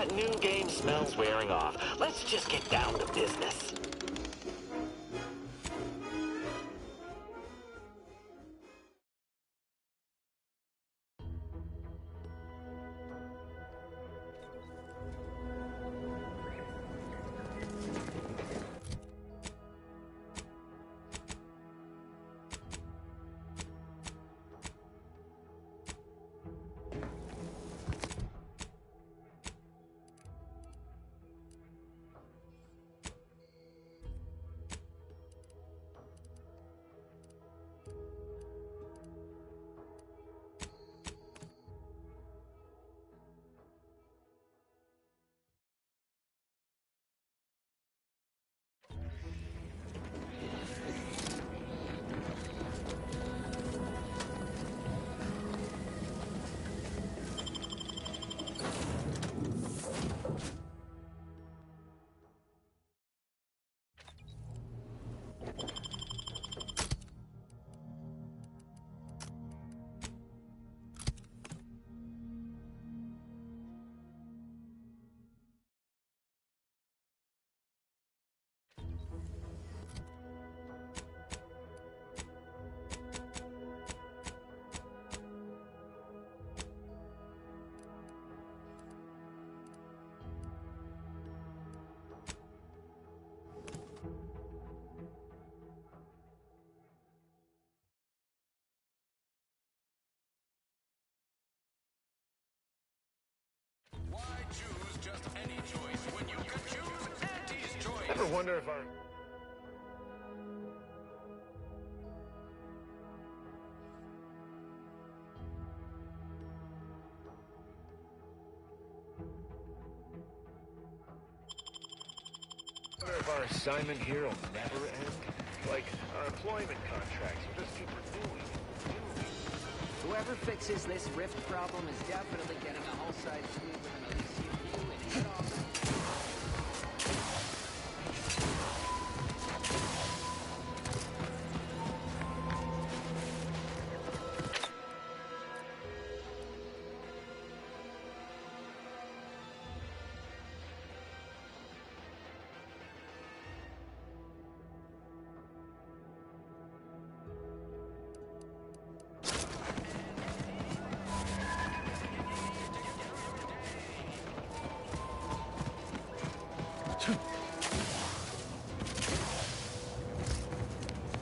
That new game smells wearing off. Let's just get down to business. Why choose just any choice when you can choose Auntie's choice? Ever wonder if our... assignment here will never end? Like, our employment contracts will just keep renewing and renewing. Whoever fixes this rift problem is definitely getting a whole side suite with an Elysium view and head off.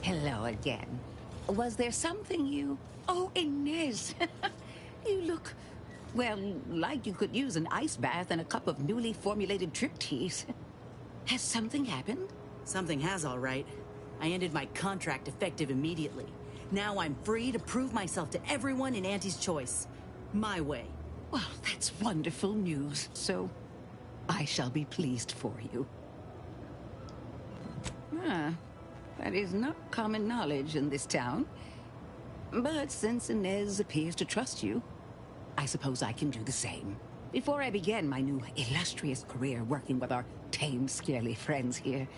Hello again. Was there something you... Oh, Inez! You look, well, like you could use an ice bath and a cup of newly formulated trip teas. Has something happened? Something has, all right. I ended my contract effective immediately. Now I'm free to prove myself to everyone in Auntie's choice. My way. Well, that's wonderful news. So, I shall be pleased for you. That is not common knowledge in this town. But since Inez appears to trust you, I suppose I can do the same. Before I began my new illustrious career working with our tame, scarily friends here,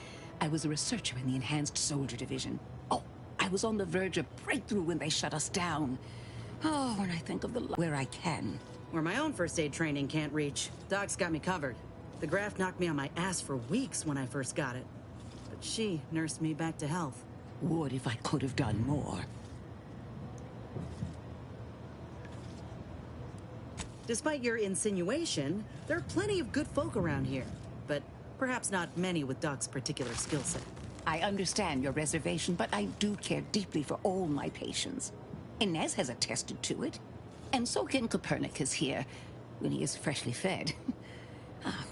I was a researcher in the Enhanced Soldier Division. Oh, I was on the verge of breakthrough when they shut us down. Oh, when I think of the where I can. Where my own first aid training can't reach, Doc's got me covered. The graft knocked me on my ass for weeks when I first got it. But she nursed me back to health. Would if I could have done more. Despite your insinuation, there are plenty of good folk around here. But perhaps not many with Doc's particular skill set. I understand your reservation, but I do care deeply for all my patients. Inez has attested to it. And so can Copernicus here, when he is freshly fed.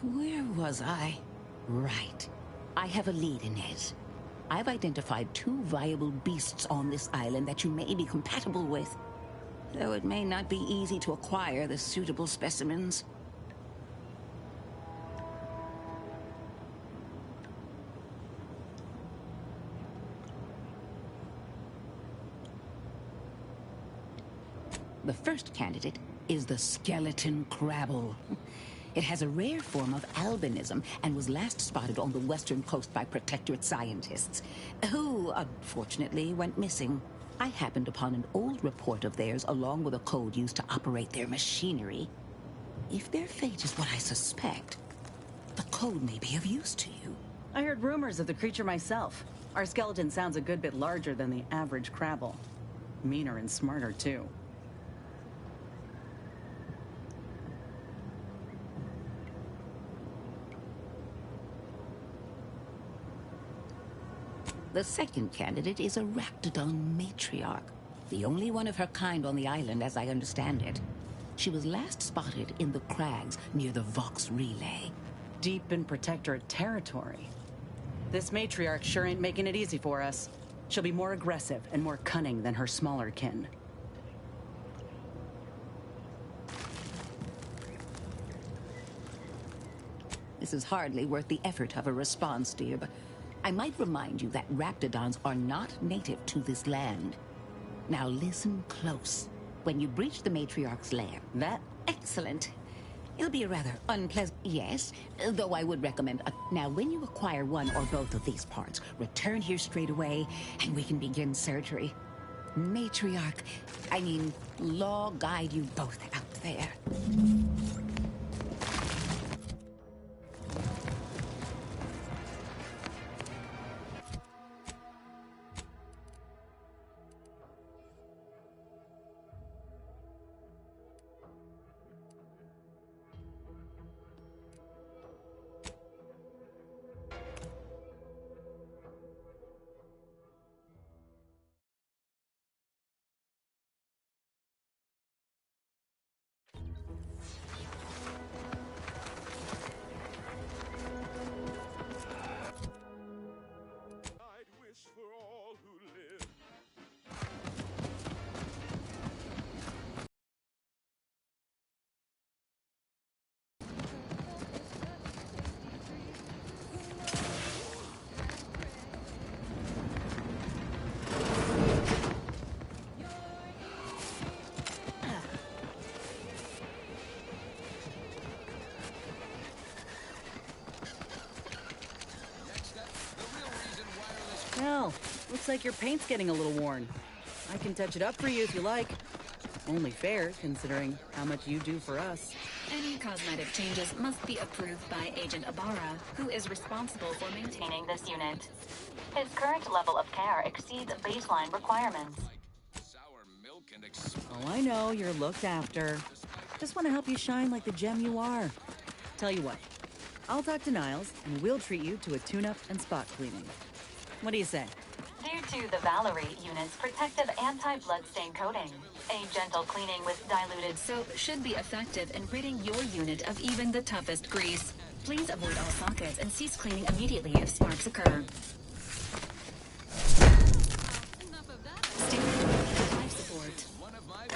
Where was I? Right. I have a lead, Inez. I've identified 2 viable beasts on this island that you may be compatible with. Though it may not be easy to acquire the suitable specimens. The first candidate is the skeleton crabble. It has a rare form of albinism and was last spotted on the western coast by protectorate scientists, who, unfortunately, went missing. I happened upon an old report of theirs along with a code used to operate their machinery. If their fate is what I suspect, the code may be of use to you. I heard rumors of the creature myself. Our skeleton sounds a good bit larger than the average Crabble. Meaner and smarter, too. The second candidate is a Raptidon matriarch, the only one of her kind on the island as I understand it. She was last spotted in the crags near the Vox Relay. Deep in Protectorate territory. This matriarch sure ain't making it easy for us. She'll be more aggressive and more cunning than her smaller kin. This is hardly worth the effort of a response, dear, but I might remind you that Raptidons are not native to this land. Now listen close. When you breach the matriarch's lair... That? Excellent. It'll be a rather unpleasant... Yes, though I would recommend... Now, when you acquire one or both of these parts, return here straight away, and we can begin surgery. Matriarch... Law guide you both out there. I'd wish for all who live. Well, looks like your paint's getting a little worn. I can touch it up for you if you like. Only fair, considering how much you do for us. Any cosmetic changes must be approved by Agent Ibarra, who is responsible for maintaining this unit. His current level of care exceeds baseline requirements. Sour milk and Oh, I know, you're looked after. Just want to help you shine like the gem you are. Tell you what, I'll talk to Niles, and we'll treat you to a tune-up and spot cleaning. What do you say? Due to the Valerie unit's protective anti-bloodstain coating, a gentle cleaning with diluted soap should be effective in ridding your unit of even the toughest grease. Please avoid all sockets and cease cleaning immediately if sparks occur. Stay tuned for life support. one of my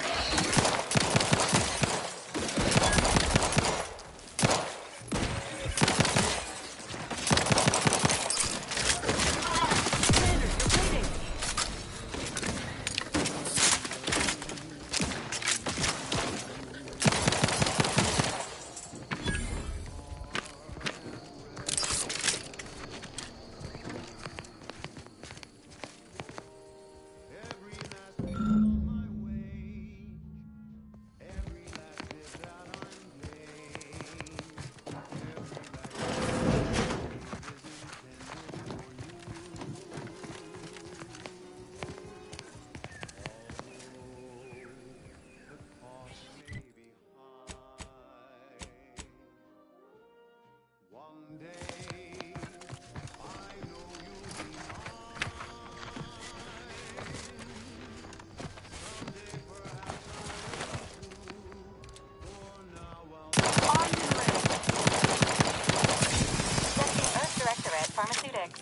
Pharmaceutics.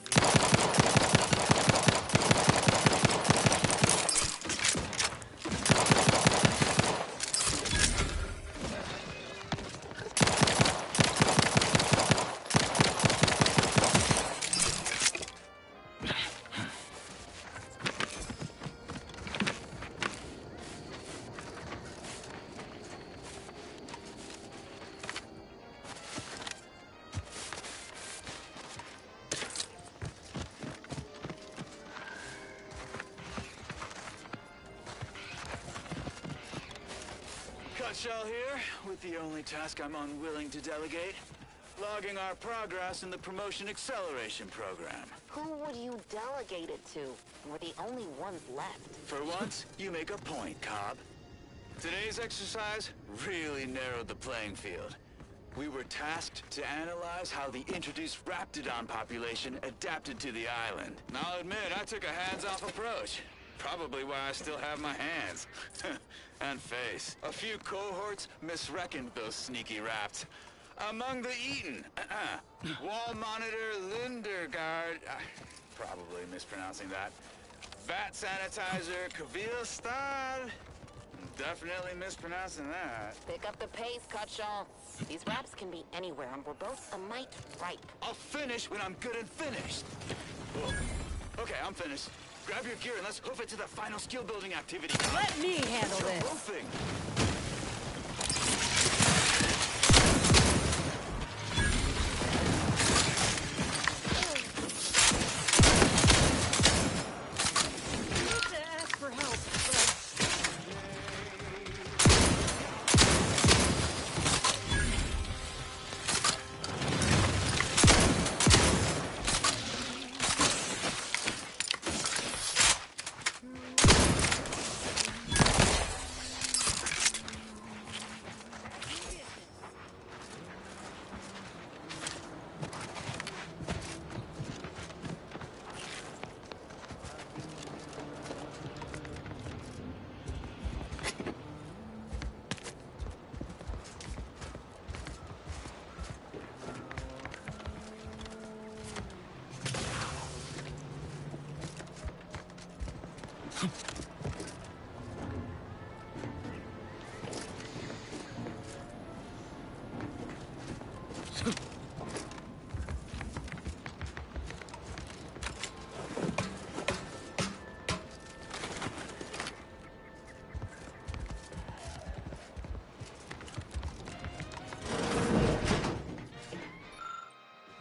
Shell here. with the only task I'm unwilling to delegate. Logging our progress in the Promotion Acceleration Program. Who would you delegate it to? We're the only ones left. For once, you make a point, Cobb. Today's exercise really narrowed the playing field. We were tasked to analyze how the introduced Raptidon population adapted to the island. And I'll admit, I took a hands-off approach. Probably why I still have my hands. And face. A few cohorts misreckoned those sneaky raps. Among the Eaton, Wall Monitor Lindergaard, probably mispronouncing that. Vat Sanitizer Kavil Stad, definitely mispronouncing that. Pick up the pace, Cutshall. These raps can be anywhere, and we're both a mite ripe. I'll finish when I'm good and finished. Whoa. Okay, I'm finished. Grab your gear and let's hoof it to the final skill building activity. Let me handle this. Hoofing.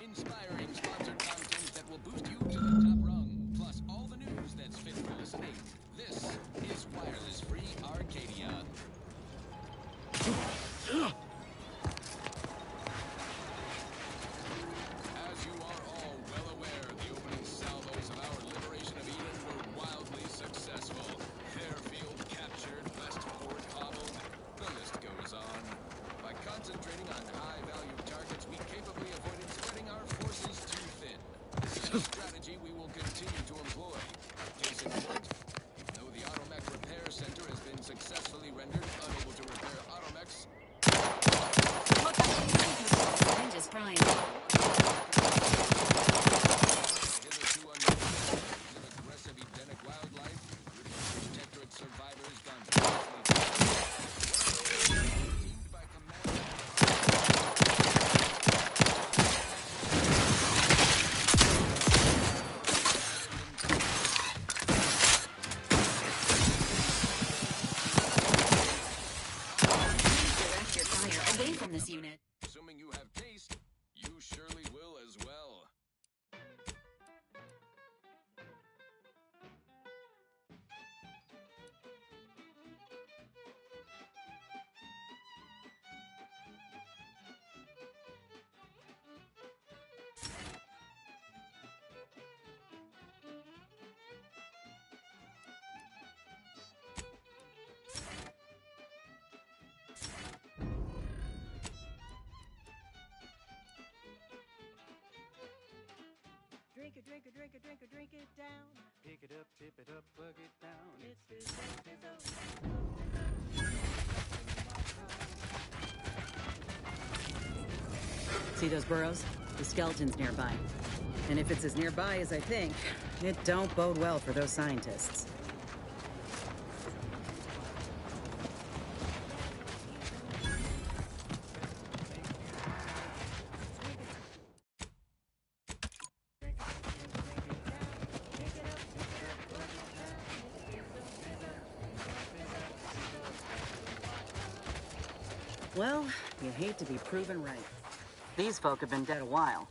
Inspiring sponsored content that will boost you to the top rung, plus all the news that's fit for listening. This is Wireless Free Arcadia. As you are all well aware, the opening salvos of our liberation of Eden were wildly successful. Fairfield captured, Westport hobbled, the list goes on. By concentrating on high-value targets, we capably avoided spreading our forces too thin. This is a strategy we will continue to employ. Case in point, though the Automech Repair Center has been successfully rendered unable to repair automechs, Ninja's Prime. hitherto unknown of aggressive Edenic wildlife, with protectorate survivors gone teamed by command. Direct your fire away from this unit. Assuming you have taste, you surely will as well. Drink it, drink it, drink it, drink it, drink it down. Pick it up, tip it up, plug it down. It's Fizzo, Fizzo, Fizzo. See those burrows? The skeleton's nearby. And if it's as nearby as I think, it don't bode well for those scientists. Well, you hate to be proven right. These folk have been dead a while.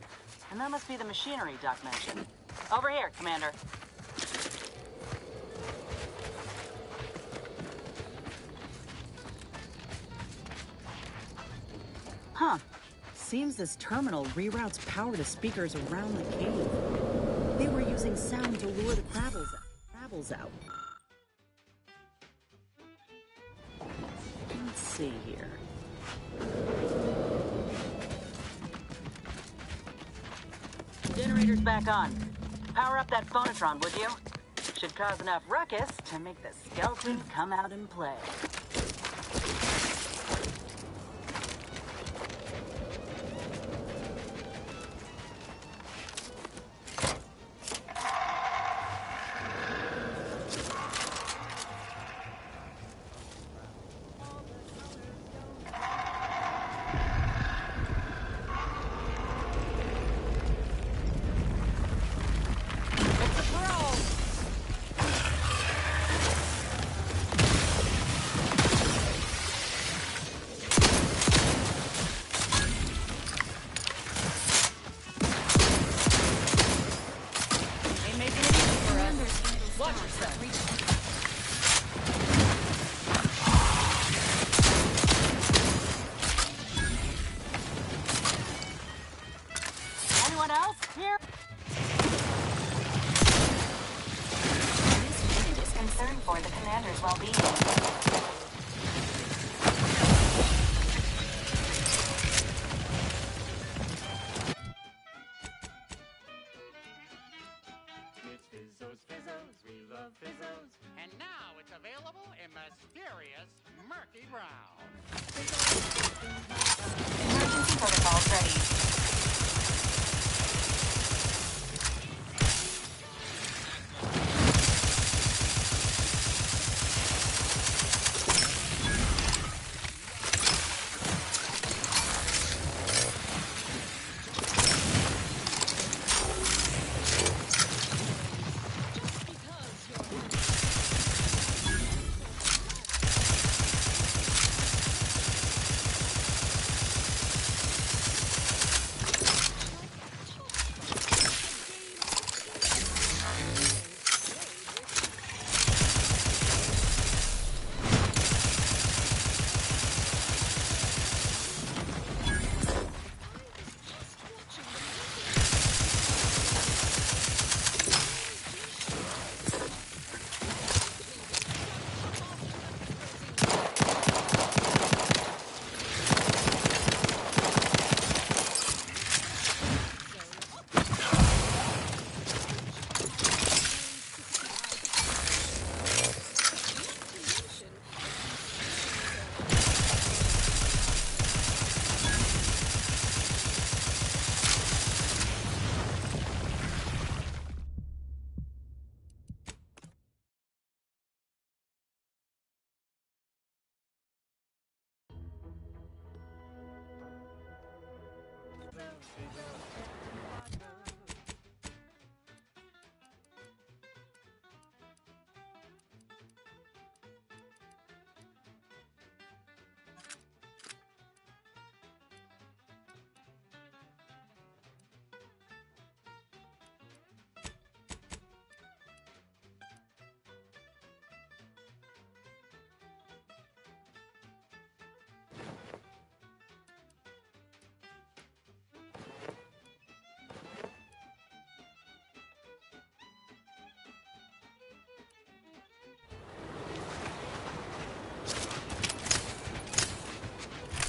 And that must be the machinery Doc mentioned. Over here, Commander. Seems this terminal reroutes power to speakers around the cave. They were using sound to lure the Crabbles out. Let's see here. Generator's back on. Power up that phonotron, would you? Should cause enough ruckus to make the skeleton come out and play. Anyone else here? This unit is concerned for the commander's well-being. It's Fizzos, Fizzos, we love Fizzos. And now it's available in mysterious murky brown. Emergency protocols ready.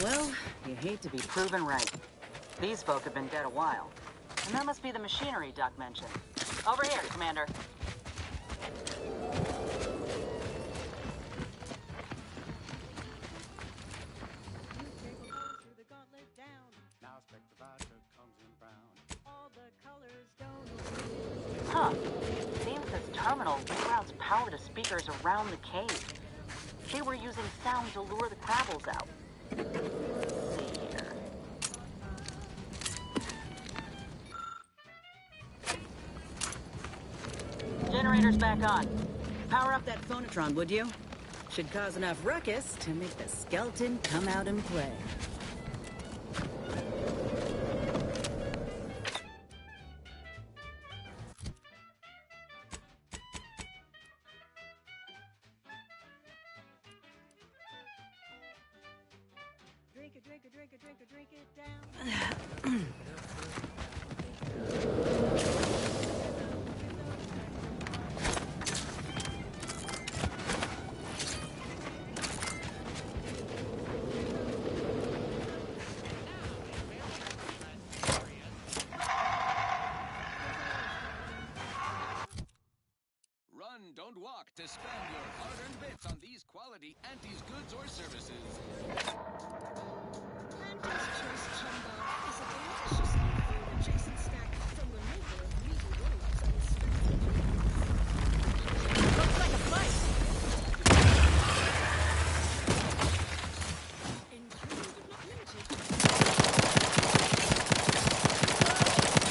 Well, you hate to be proven right. These folk have been dead a while. And that must be the machinery Duck mentioned. Over here, Commander. Now Spectre Vodka comes in brown. All the colors don't Huh. Seems this terminal reroutes power to speakers around the cave. They were using sound to lure the Crabbles out. Let's see here. Generator's back on. Power up that phonotron, would you? Should cause enough ruckus to make the skeleton come out and play. drink it, drink it, drink it down. Run, don't walk to spend your hard-earned bits on these quality Auntie's goods or services. Auntie's Choice Chumba is a delicious new food adjacent snack from the maker of meaty roll-ups and spectrum. Looks like a fight. Including but not limited to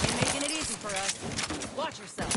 You're making it easy for us. Watch yourself.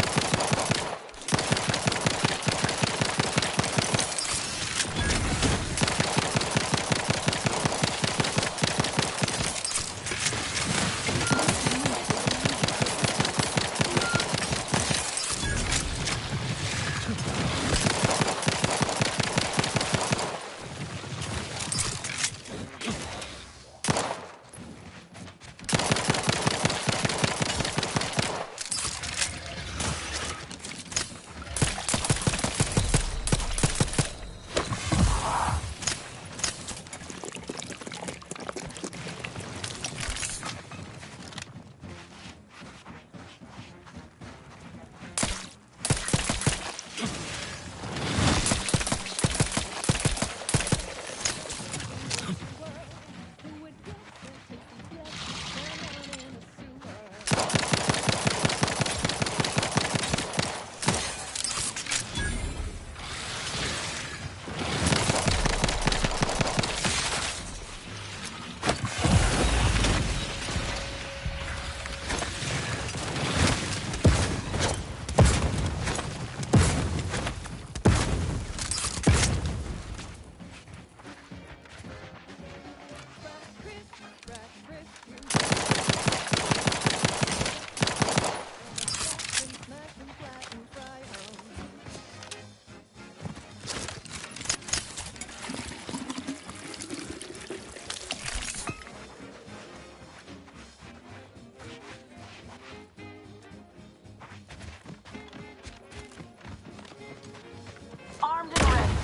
Armed and ready.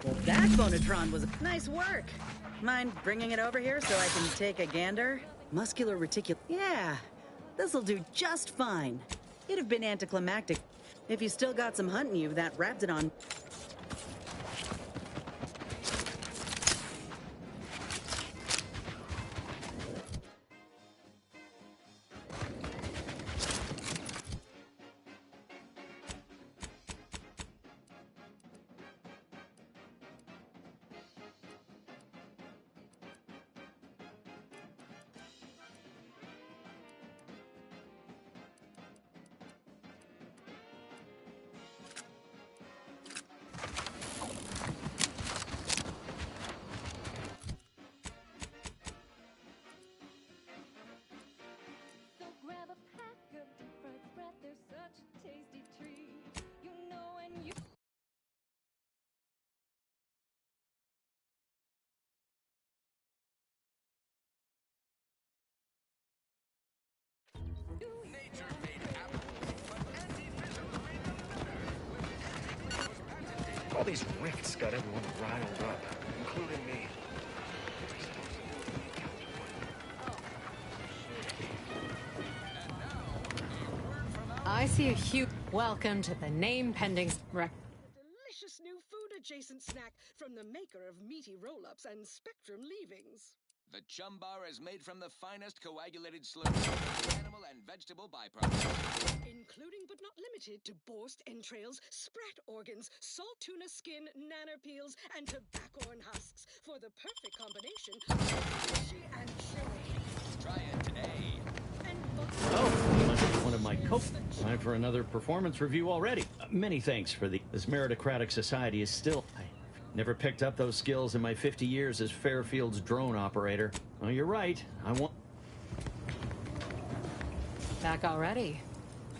Well, that Bonatron was nice work. Mind bringing it over here so I can take a gander? Muscular reticulum. Yeah, this'll do just fine. It'd have been anticlimactic if you still got some hunting you that Raptidon. So grab a pack of deep fried sprat, they're such a tasty treat. You know when you Nature made apples, but Auntie Fizzo's made them better. With anti-Fizzo's patented. All these rifts got everyone riled up, including me. I see a huge welcome to the name pending delicious new food adjacent snack from the maker of meaty roll-ups and spectrum leavings. The Chum Bar is made from the finest coagulated slurry of animal and vegetable byproducts. Including but not limited to borscht entrails, sprat organs, salt tuna skin, nanner peels, and tobaccorn husks for the perfect combination of fishy and chili. Try it today. And Oh, you must be one one of my Time for another performance review already. Many thanks for this meritocratic society is still... I never picked up those skills in my 50 years as Fairfield's drone operator. Oh, you're right. I want... Back already.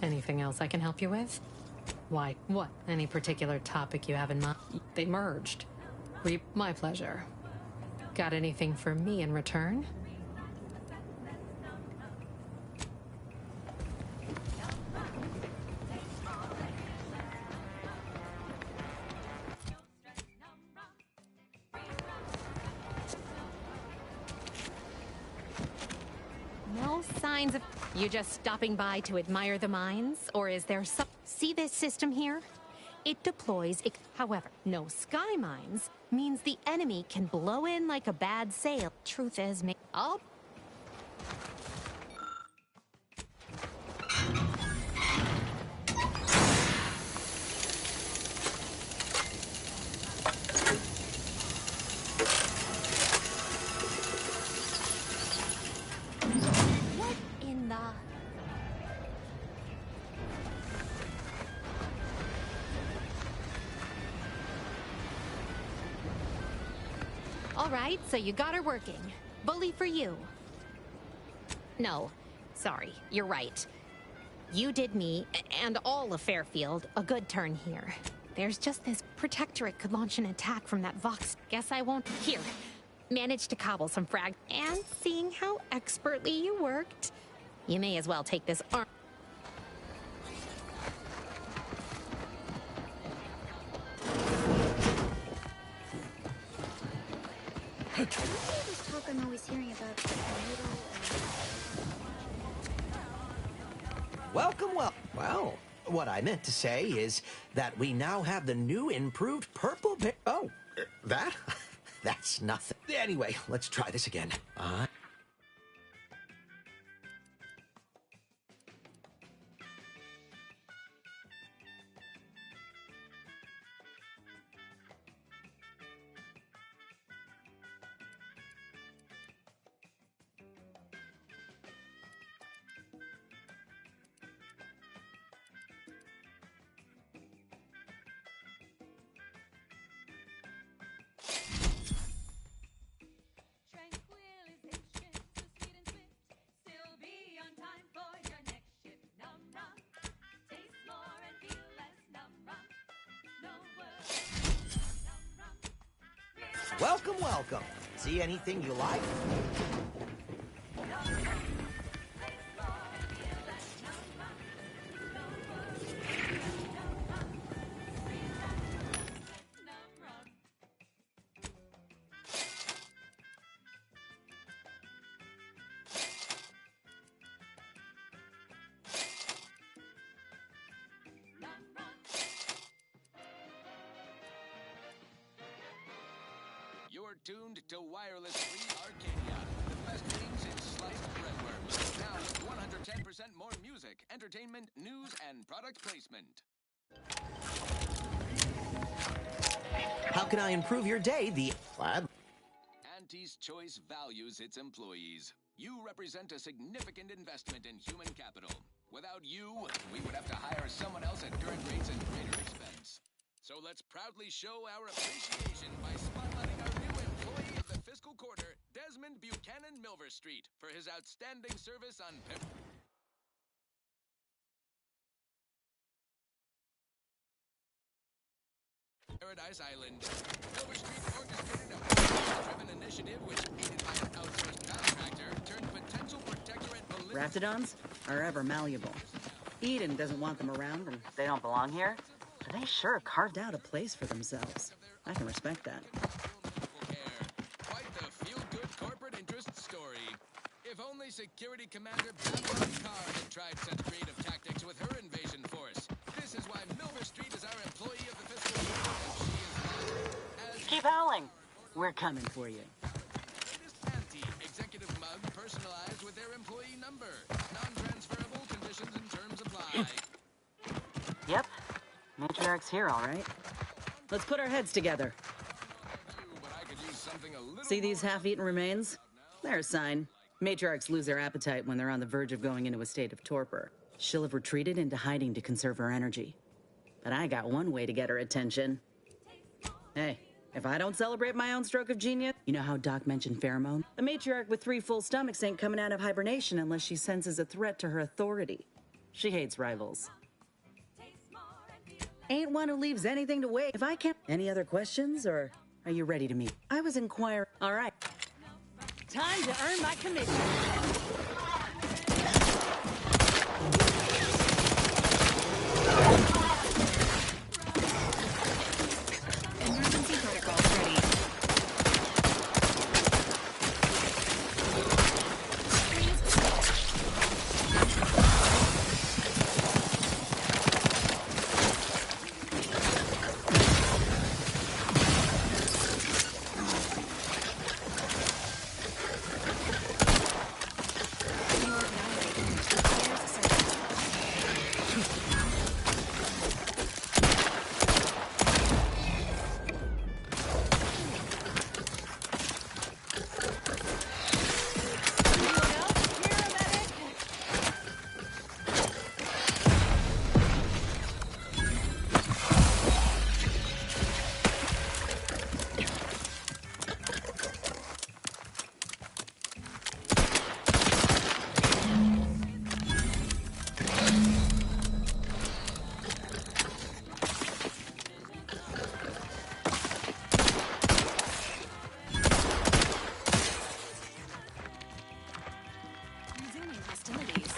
Anything else I can help you with? Why, what? Any particular topic you have in mind? They merged. My pleasure. Got anything for me in return? No signs of... You just stopping by to admire the mines? Or is there some... See this system here? It deploys... However, no sky mines means the enemy can blow in like a bad sail. Truth is... Oh... What in the... All right, so you got her working. Bully for you. No, sorry, you're right. You did me, and all of Fairfield, a good turn here. There's just this Protectorate could launch an attack from that Vox. Guess I won't. Here, managed to cobble some frag. And seeing how expertly you worked, you may as well take this arm. This talk I'm always hearing about the needle Welcome, well, what I meant to say is that we now have the new improved purple Oh, that? That's nothing. Anyway, let's try this again. Welcome, welcome. See anything you like? You're tuned to Wireless Free Arcadia, the best things in sliced breadworm. Now with 110% more music, entertainment, news, and product placement. How can I improve your day? The lab. Auntie's Choice values its employees. You represent a significant investment in human capital. Without you, we would have to hire someone else at current rates and greater expense. So let's proudly show our appreciation by spotlighting our new employee of the fiscal quarter, Desmond Buchanan Milver Street, for his outstanding service on Paradise Island. Milver Street orchestrated a driven initiative which, aided by an outsourced contractor, turned potential Protectorate Raptidons are ever malleable. Eden doesn't want them around, and they don't belong here. But they sure carved out a place for themselves. I can respect that. Quite the feel-good corporate interest story. If only Security Commander Babylon Carr had tried such creative tactics with her invasion force. This is why Milver Street is our employee of the fiscal year, and she is not Keep howling. We're coming for you. Executive mug personalized with their employee number. Non-transferable conditions and terms apply. Yep. Matriarch's here, all right. Let's put our heads together. See these half-eaten remains? They're a sign. Matriarchs lose their appetite when they're on the verge of going into a state of torpor. She'll have retreated into hiding to conserve her energy. But I got one way to get her attention. Hey, if I don't celebrate my own stroke of genius... You know how Doc mentioned pheromone? A matriarch with 3 full stomachs ain't coming out of hibernation unless she senses a threat to her authority. She hates rivals. Ain't one who leaves anything to wait. If I can't... Any other questions, or are you ready to meet? I was inquiring... All right. Time to earn my commission. Emergency protocols ready. Resuming hostilities.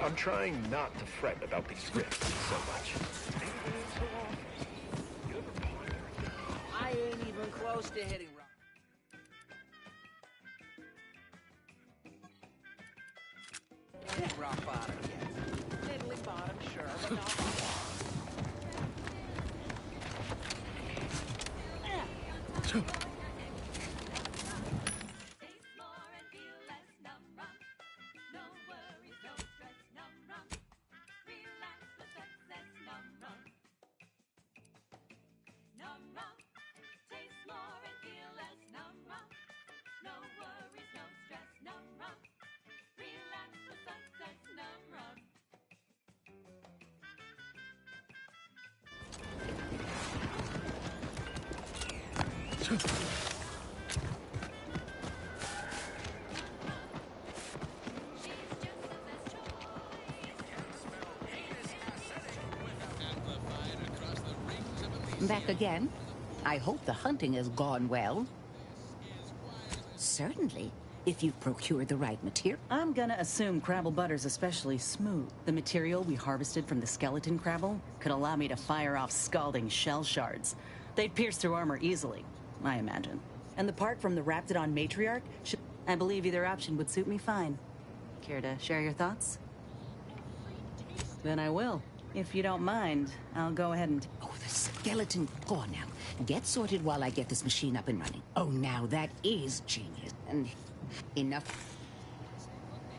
I'm trying not to fret about these rifts so much. I ain't even close to hitting rock. Hit rock bottom yet. Middling bottom, sure, but not Back again? I hope the hunting has gone well. Certainly, if you've procured the right material. I'm gonna assume Crabble Butter's especially smooth. The material we harvested from the skeleton Crabble could allow me to fire off scalding shell shards. They'd pierce through armor easily, I imagine. And the part from the Raptidon Matriarch should... I believe either option would suit me fine. Care to share your thoughts? Then I will. If you don't mind, I'll go ahead and... Oh, the skeleton. Go on now. Get sorted while I get this machine up and running. Oh, now that is genius. And enough.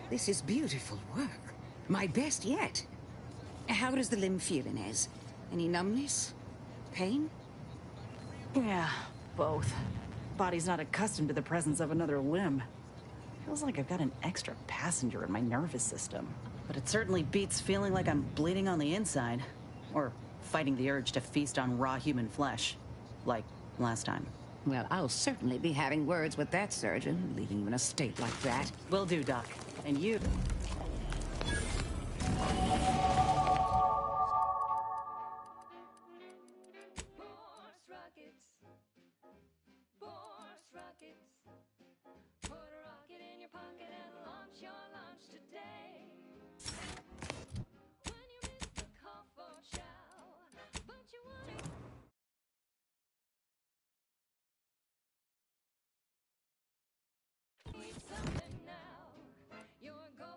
This is beautiful work. My best yet. How does the limb feel, Inez? Any numbness? Pain? Yeah, both. Body's not accustomed to the presence of another limb. Feels like I've got an extra passenger in my nervous system. But it certainly beats feeling like I'm bleeding on the inside. Or fighting the urge to feast on raw human flesh. Like last time. Well, I'll certainly be having words with that surgeon, leaving you in a state like that. Will do, Doc. And you... You're going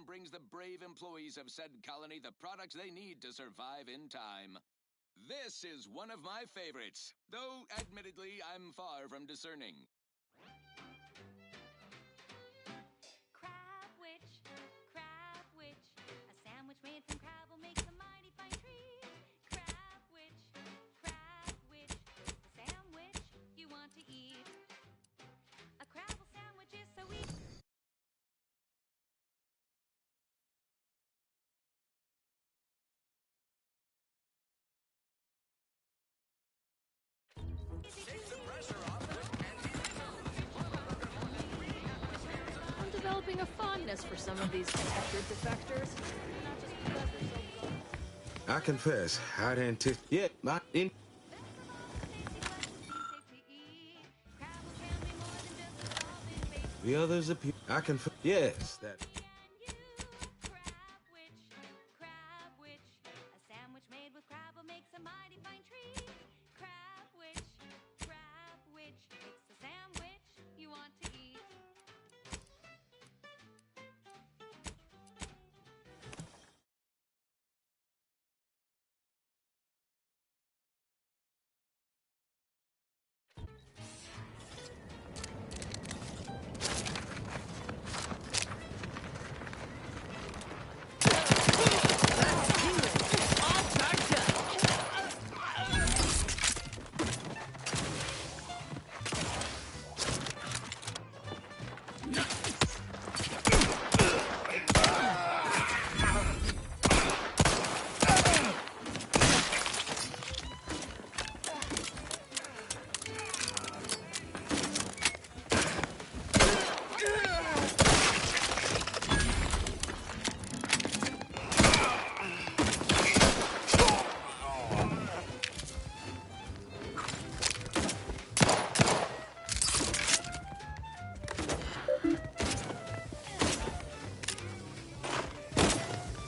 brings the brave employees of said colony the products they need to survive in time. This is one of my favorites, though admittedly I'm far from discerning. Crab witch, a sandwich made from crab will make a mighty fine treat. Crab witch, the sandwich you want to eat. A crabble sandwich is so easy. I'm developing a fondness for some of these protected defectors. Not just because they're so good. I confess, I'd anticipate my in. The others appear. I confess. Yes, that. A sandwich made with crab will make a mighty fine treat. Crab witch, it's the sandwich you want to eat.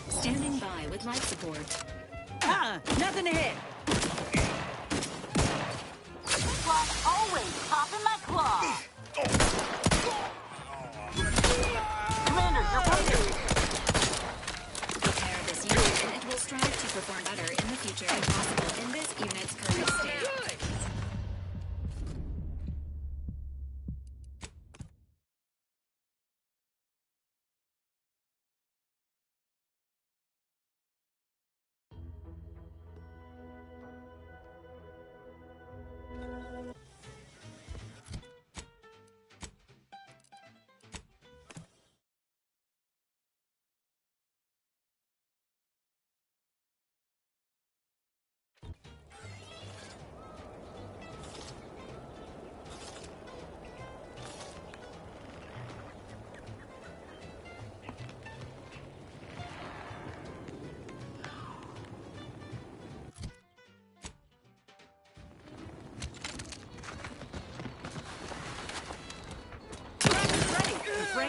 Standing by with life support. Nothing to hit. Claw always popping my claw. Commander, you're waiting. Repair this unit and it will strive to perform better in the future if possible in this unit's current state.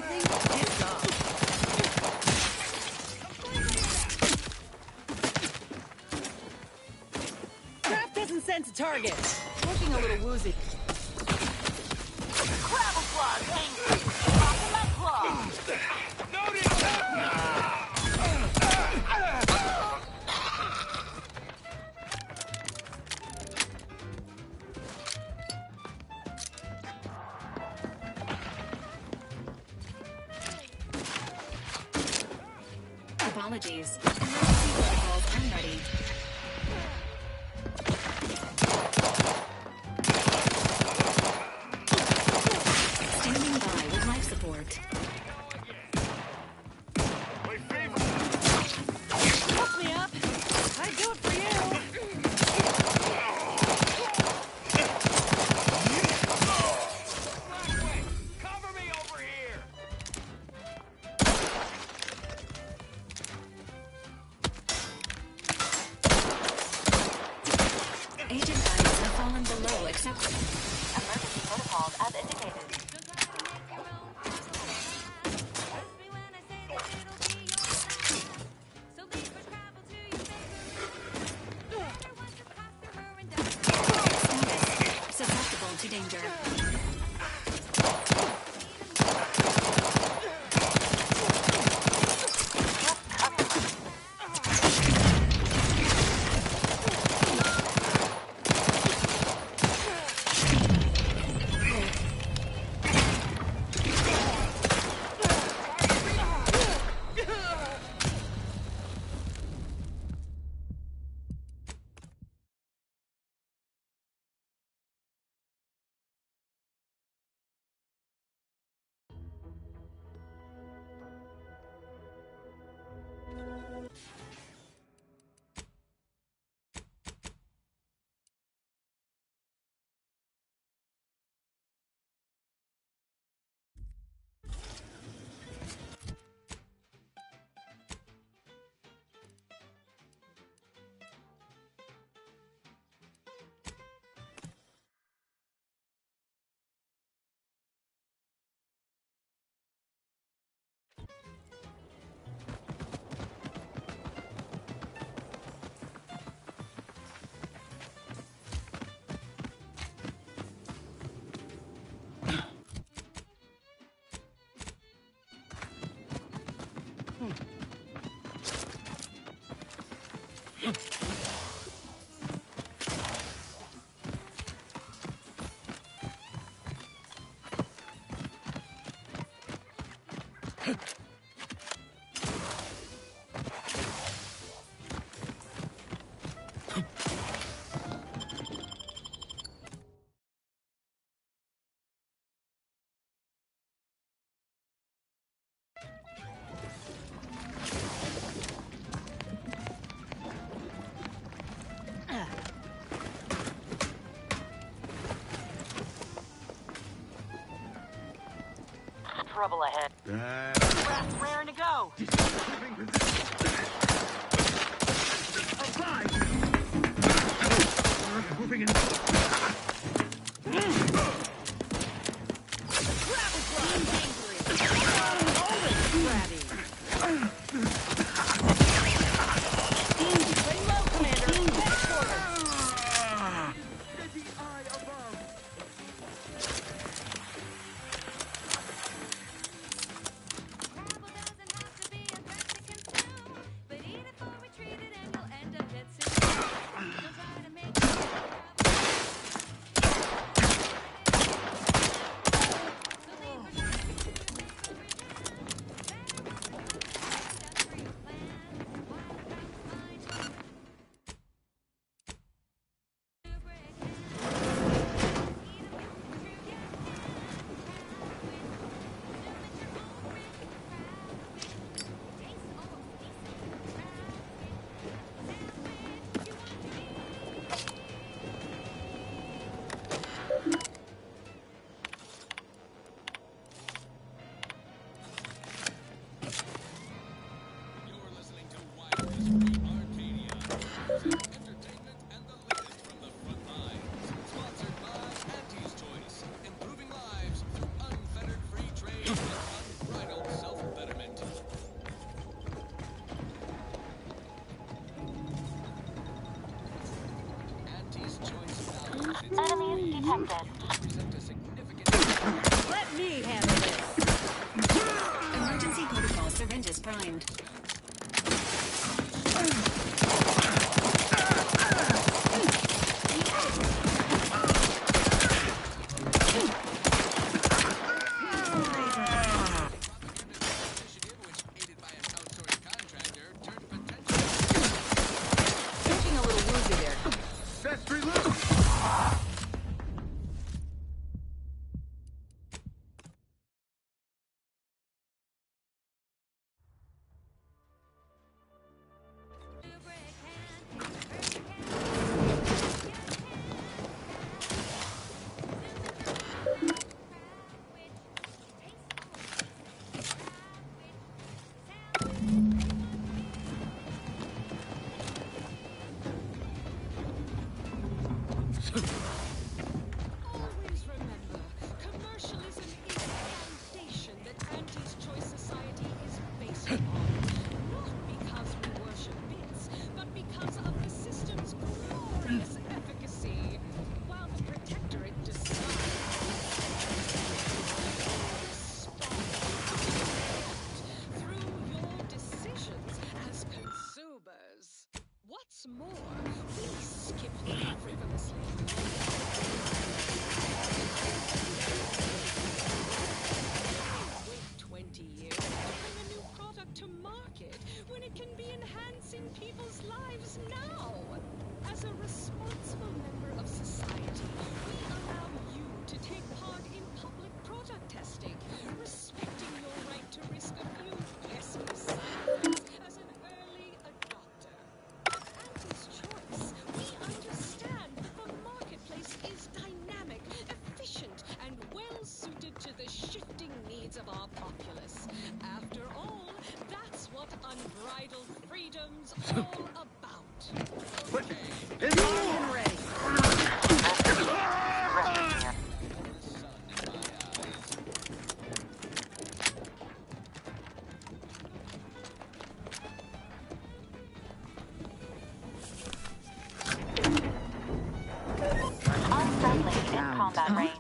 frankly, pissed off. Crap doesn't sense a target. Looking a little woozy. Gravel claws angry. Popping my claws. Apologies. Emergency protocols are ready. Standing by with life support. Hook me up. I'd do it for you. Cover me over here. Agent values have fallen below acceptable. Emergency protocols as indicated. Status susceptible to danger. Trouble ahead. Rats raring to go. Moving in. detected. Let me handle this. Emergency protocol syringes primed. Looking a little woozy there. Sentry loose! Always remember, commercialism is the foundation that Auntie's Choice Society is based on. Not because we worship bits, but because of the system's glorious efficacy. While the Protectorate decides through your decisions as consumers. What's more, we skip frivolously. Wait 20 years to bring a new product to market when it can be enhancing people's lives now. As a responsible member of society, we allow you to take part in public product testing, respecting your right to risk a few pesky sides as an early adopter. At Auntie's Choice, we understand that the marketplace is dynamic, efficient, and well-suited to the shifting needs of our populace. After all, that's what unbridled freedom's all about. And ready. Unfriendly in combat range.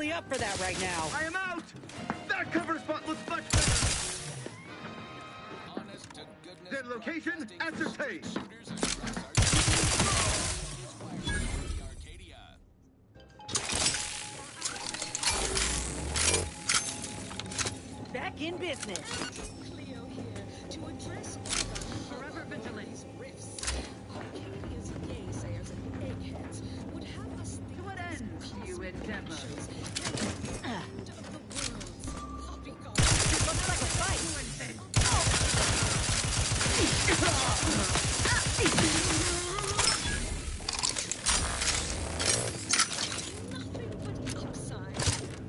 awfully up for that right now. I am out! That cover spot looks much better! Their location ascertained! Back in business. Cleo here to address forever vigilance rifts. Arcadia's naysayers and eggheads would have us think to what end you endeavor? End of the world's poppycock. It looks like a fight. Nothing but upside.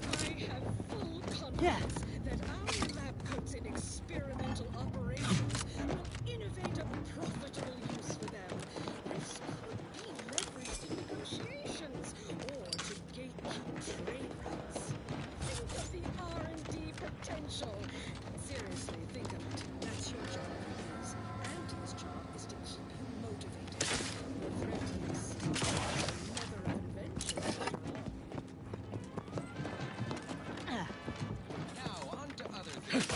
I have full confidence that our lab coats in experimental operations will innovate a profitable use for them. This could be leveraged in negotiations or to gatekeep trade routes. Think of the R&D potential. Seriously, think of it. That's your job. Andy's job is to keep you motivated. The threat is never an invention. Now, on to other things.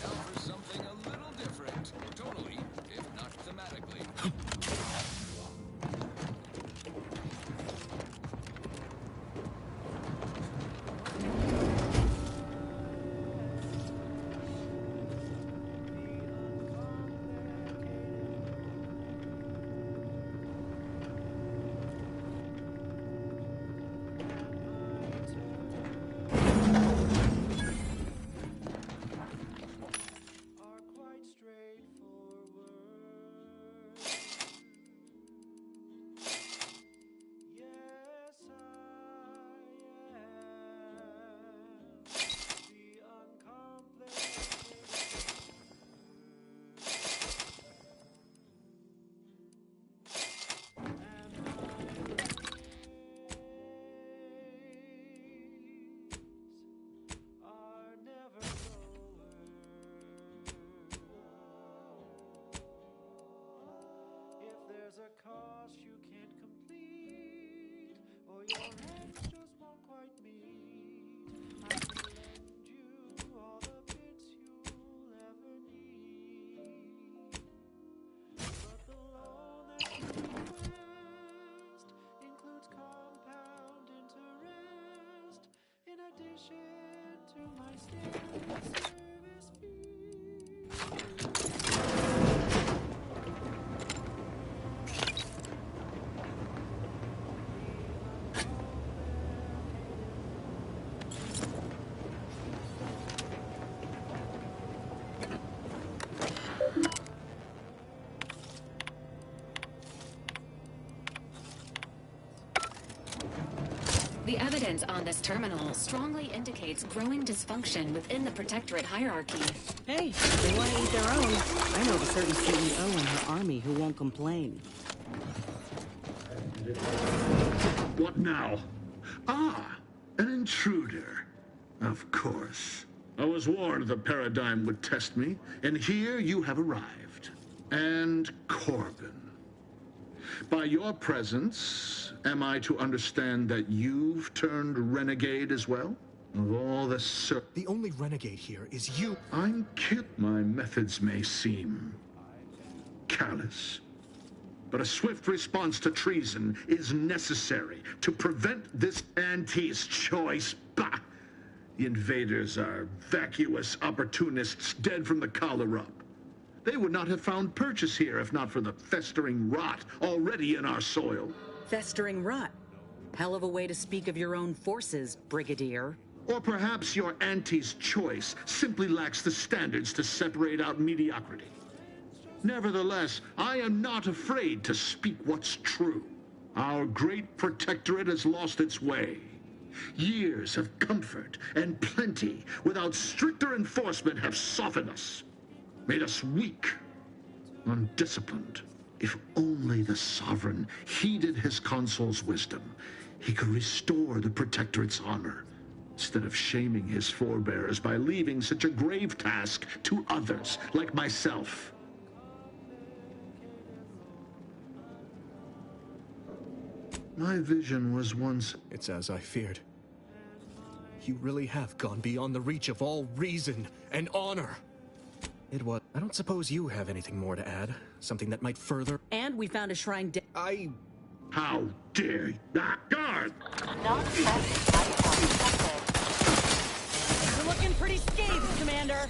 Now for something a little different. Tonally, if not thematically. Are quite straightforward. Yes, I am the are never lower. If there's a course you can't complete, or your hands just won't quite meet, I can lend you all the bits you'll ever need. But the loan that you request includes compound interest, in addition to my standard service The evidence on this terminal strongly indicates growing dysfunction within the Protectorate hierarchy. Hey, they want to eat their own. I know of a certain CEO in her army who won't complain. What now? Ah, an intruder. Of course. I was warned the Paradigm would test me, and here you have arrived. And Corbin. By your presence, am I to understand that you've turned renegade as well? Of all the The only renegade here is you. I'm kid. My methods may seem callous, but a swift response to treason is necessary to prevent this Auntie's choice. Bah! The invaders are vacuous opportunists dead from the collar up. They would not have found purchase here if not for the festering rot already in our soil. Festering rot. Hell of a way to speak of your own forces, Brigadier. Or perhaps your Auntie's choice simply lacks the standards to separate out mediocrity. Nevertheless, I am not afraid to speak what's true. Our great protectorate has lost its way. Years of comfort and plenty without stricter enforcement have softened us, made us weak, undisciplined. If only the Sovereign heeded his consul's wisdom, he could restore the Protectorate's honor, instead of shaming his forebears by leaving such a grave task to others, like myself. My vision was once... It's as I feared. You really have gone beyond the reach of all reason and honor. It was. I don't suppose you have anything more to add? Something that might further. And we found a shrine. How dare you? Guard! You're looking pretty scathed, Commander.